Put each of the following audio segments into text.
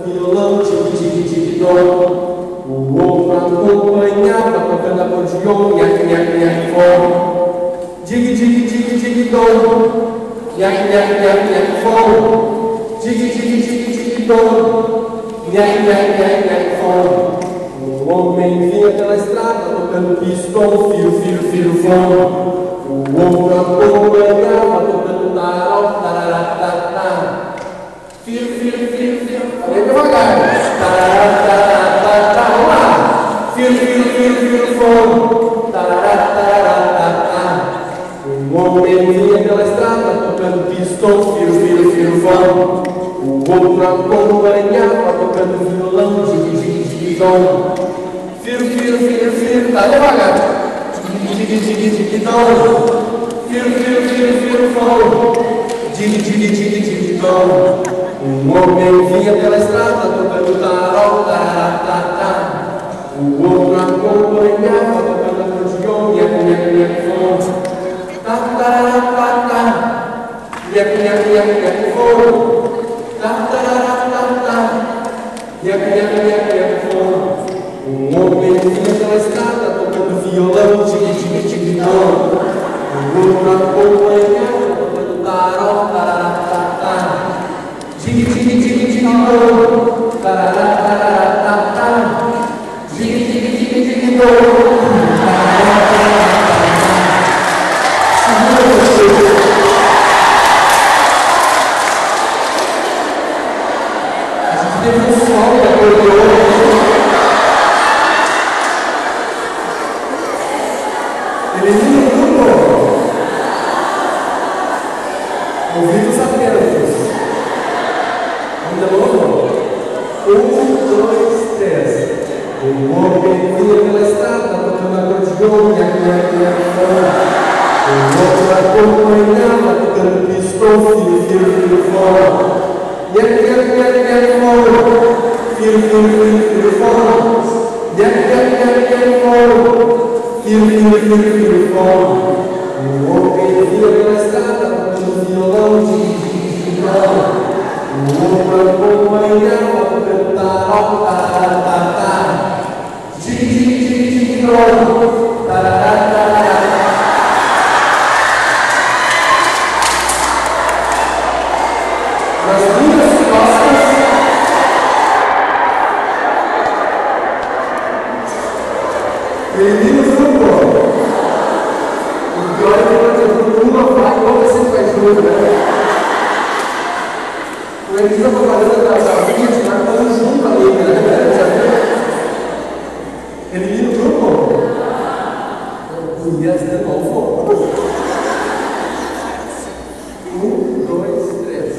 Violão, tique-tique-tique-dom. O outro acompanhava tocando acordeon, nhaque-nhaque-nhaque-fom. Tique-tique-tique-tique-dom. Nhaque-nhaque-nhaque-nhaque-fom. Tique-tique-tique-tique-dom. Nhaque-nhaque-nhaque-nhaque-fom. O homem vinha pela estrada tocando pistão, fio-fio-fio-fom. O outro acompanhava tocando tararau, tararatatá. Fio-fio-fio-fio. Falei devagar. Tararatatá. Vamos lá. Fio-fio-fio-fio-fom. Tararatatá. O homem vinha pela estrada tocando pistão, fio-fio-fio-fom. O outro acompanhava tocando violão, tique-tique-tique-dom. Fio-fio-fio-fio. Tá devagar. Tique-tique-tique-tique-dom. Fio-fio-fio-fio-fom. Tique-tique-tique-tique-dom. Um homem vinha pela estrada tocando tarol, taratatá. O outro acompanhava tocando acordeon, nhaque-nhaque-nhaque-fom. Taratatá. Nhaque-nhaque-nhaque-nhaque-fom. Taratatá. Nhaque-nhaque-nhaque-nhaque-fom. Um homem vinha pela estrada tocando violão, tique-tique-tique-dom. O outro acompanhava tocando tarol, taratatá. Tique-tique-tique-tique-dom. Taratatá. Tique-tique-tique-tique-dom. A gente teve um sol de acordeon. Elimina o grupo. Ouvidos atentos. Ainda logo. 1, 2, 3. O homem vinha pela estrada tocando acordeon, nhaque-nhaque-nhaque-fom. O outro acompanhava tocando pistão, fio-fio-fio-fom. Nhaque-nhaque-nhaque-nhaque-fom. Fio-fio-fio-fio-fom. Nhaque-nhaque-nhaque-nhaque-fom. Fio-fio-fio-fio-fom. O homem vinha pela estrada tocando violão, tique-tique-tique-dom. O outro acompanhava tocando tarol, taratatá. Tique-tique-tique-dom. Taratatá. Nas minhas costas, meninos do povo. O pior é que uma vai, outra sempre faz tudo, né? O Elis está fazendo a trabalhinha, está estando junto ali, né? Elimina o grupo. Yes, de novo. 1, 2, 3.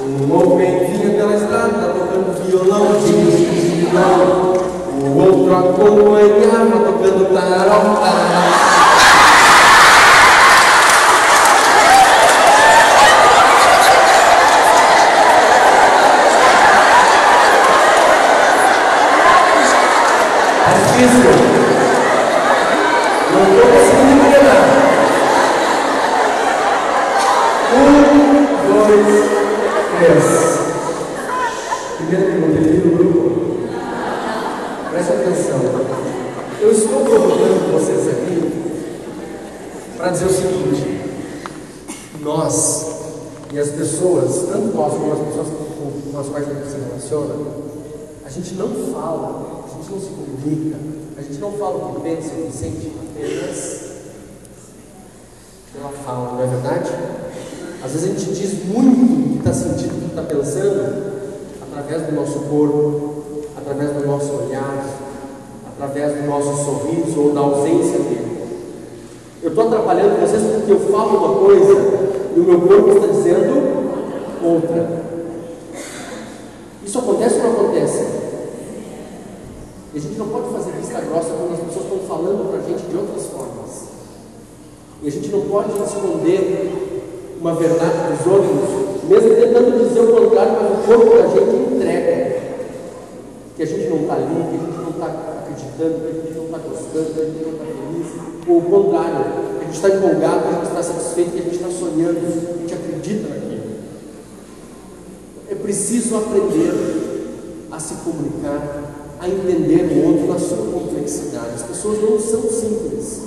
Um homem vinha pela estrada tocando violão, tique-tique-tique-dom. O outro acompanhava tocando tarol, tarará. Não estou conseguindo engrenar. 1, 2, 3. Primeira pergunta, ele viu o grupo? Preste atenção. Eu estou provocando vocês aqui para dizer o seguinte: nós e as pessoas, tanto nós como as pessoas com as quais a gente se relaciona, a gente não fala, a gente não se comunica, a gente não fala o que pensa, o que sente apenas pela fala, não é verdade? Às vezes a gente diz muito o que está sentindo, o que está pensando, através do nosso corpo, através do nosso olhar, através do nosso sorriso ou da ausência dele. Eu estou atrapalhando vocês porque eu falo uma coisa e o meu corpo está dizendo outra. Isso acontece ou não acontece? E a gente não pode fazer vista grossa quando as pessoas estão falando para a gente de outras formas. E a gente não pode esconder uma verdade dos outros, mesmo tentando dizer o contrário, mas o corpo da gente entrega. Que a gente não está ali, que a gente não está acreditando, que a gente não está gostando, que a gente não está feliz. Ou o contrário, que a gente está empolgado, que a gente está satisfeito, que a gente está sonhando, que a gente acredita naquilo. É preciso aprender se comunicar, a entender o outro na sua complexidade. As pessoas não são simples.